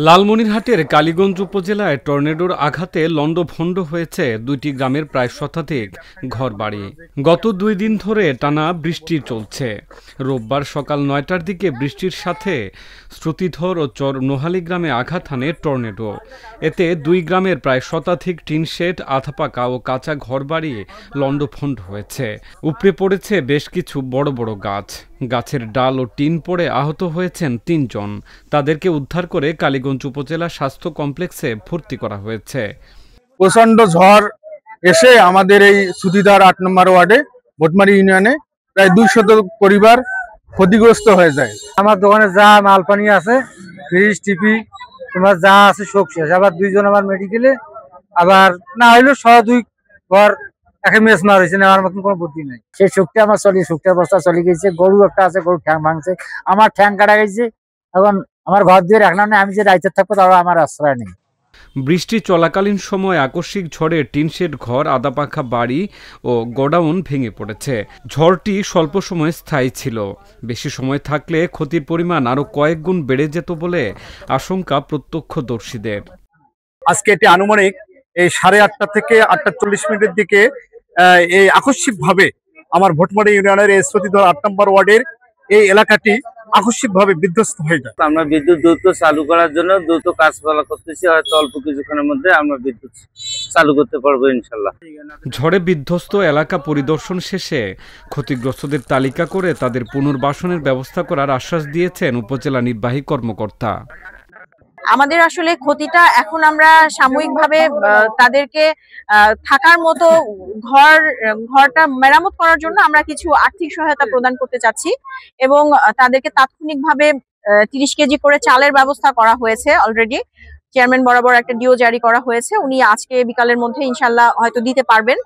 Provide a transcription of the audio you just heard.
লালমনিরহাটের কালীগঞ্জ উপজেলায় টর্নেডোর আঘাতে লণ্ডভণ্ড হয়েছে ২টি গ্রামের প্রায় শতাধিক ঘরবাড়ি। গত ২ দিন ধরে টানা বৃষ্টি চলছে। রোববার সকাল ৯টার দিকে বৃষ্টির সাথে শ্রুতিধর ও চর নোহালী গ্রামে আঘাত হানে টর্নেডো। এতে ২ গ্রামের প্রায় শতাধিক টিন শেড, আধাপাকা ও কাঁচা ঘরবাড়ি লণ্ডভণ্ড হয়েছে। উপড়ে পড়েছে বেশ কিছু বড় বড় গাছ। গাছের ডাল ও টিন পড়ে আহত হয়েছেন ৩ জন। তাদেরকে উদ্ধার করে কালীগঞ্জ উপজেলা স্বাস্থ্য কমপ্লেক্সে ভর্তি করা হয়েছে। প্রচন্ড ঝড় এসে আমাদের এই সুতিধার ৮ নম্বর ওয়ার্ডে ভোটমারি ইউনিয়নে প্রায় ২০০ পরিবার ক্ষতিগ্রস্ত হয়ে যায়। আমার দোকানে যা মাল পানি আছে, ফ্রিজ, টিভি, তোমার যা আছে সব শেষ। আবার ২ জন আমার মেডিকেলে, আবার না হইলো ১০২ ঘর একে মেস মার হয়েছে, নেওয়ার মতন কোনো বুদ্ধি নেই। সেই শক্তি আমার শক্তি অবস্থা চলে গেছে। গরু একটা আছে, গরু ঠ্যাং ভাঙছে, আমার ঠ্যাং কাটা গেছে। এখন আমার ঘর দিয়ে রাখলাম না, আমি যে দায়িত্বে থাকবো তাও আমার আশ্রয় নেই। বৃষ্টি চলাকালীন সময় আকস্মিক ঝড়ে টিনশেড ঘর, আদাপাখা বাড়ি ও গোডাউন ভেঙে পড়েছে। ঝড়টি স্বল্প সময় স্থায়ী ছিল। বেশি সময় থাকলে ক্ষতির পরিমাণ আরও কয়েক গুণ বেড়ে যেত বলে আশঙ্কা প্রত্যক্ষদর্শীদের। আজকে এটি আনুমানিক এই 8:30 থেকে 8:40 দিকে এই আকস্মিকভাবে আমার ভোটমারি ইউনিয়নের এই শ্রুতিধর ৮ নম্বর ওয়ার্ডের এই এলাকাটি আকস্মিকভাবে বিধ্বস্ত হয়ে যায়। আমরা বিদ্যুৎ দ্রুত চালু করার জন্য দ্রুত কাজ বলা করতেছি। হয়তো অল্প কিছুক্ষণের মধ্যে আমরা বিদ্যুৎ চালু করতে পারবো ইনশাল্লাহ। ঝড়ে বিধ্বস্ত এলাকা পরিদর্শন শেষে ক্ষতিগ্রস্তদের তালিকা করে তাদের পুনর্বাসনের ব্যবস্থা করার আশ্বাস দিয়েছেন উপজেলা নির্বাহী কর্মকর্তা। আমাদের আসলে ক্ষতিটা এখন আমরা সাময়িকভাবে তাদেরকে থাকার মতো ঘরটা মেরামত করার জন্য আমরা কিছু আর্থিক সহায়তা প্রদান করতে চাচ্ছি এবং তাদেরকে তাৎক্ষণিকভাবে ৩০ কেজি করে চালের ব্যবস্থা করা হয়েছে। অলরেডি চেয়ারম্যান বরাবর একটা ডিও জারি করা হয়েছে। উনি আজকে বিকালের মধ্যে ইনশাল্লাহ হয়তো দিতে পারবেন।